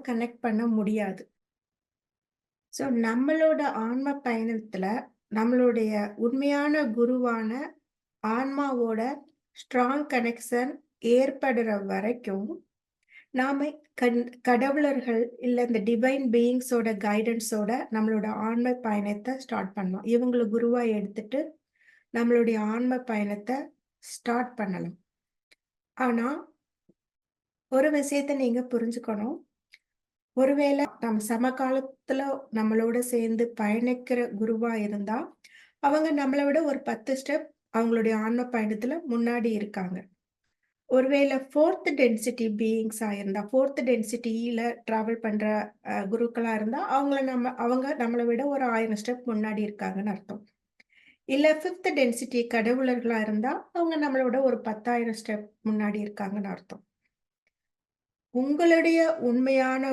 Connect பண்ண முடியாது. So நம்மளோட ஆன்ம பயணத்துல, நம்மளுடைய உண்மையான குருவான ஆன்மாவோட ஸ்ட்ராங் கனெக்ஷன் ஏற்படுற வரைக்கும், நாம கண் கடவுளர்கள் இல்ல இந்த டிவைன் பீயிங்ஸோட கைடன்ஸோட நம்மளோட ஆன்ம பயணத்த ஸ்டார்ட் பண்ணலாம். இவங்கள குருவா எடுத்துட்டு, நம்மளுடைய ஆன்ம பயணத்த ஸ்டார்ட் பண்ணலாம். ஆனா, ஒரு விஷயத்த நீங்க புரிஞ்சுக்கணும். ஒருவேள நம்ம சமகாலத்துல நம்மளோட சேர்ந்து பயணிக்கிற குருவா இருந்தா, அவங்க நம்மள விட ஒரு 10 ஸ்டெப் அவங்களுடைய ஆன்ம பயணத்துல முன்னாடி இருக்காங்க. ஒருவேள 4த் டென்சிட்டி பீயிங்ஸா இருந்தா, 4த் டென்சிட்டில டிராவல் பண்ற குருக்களா இருந்தா, அவங்க நம்மள விட ஒரு 1000 ஸ்டெப் முன்னாடி இருக்காங்கன்னு அர்த்தம். இல்ல 5த் டென்சிட்டி கடவுளர்களா இருந்தா, அவங்க நம்மள விட ஒரு 10,000 ஸ்டெப் முன்னாடி இருக்காங்கன்னு அர்த்தம். உங்களுடைய உண்மையான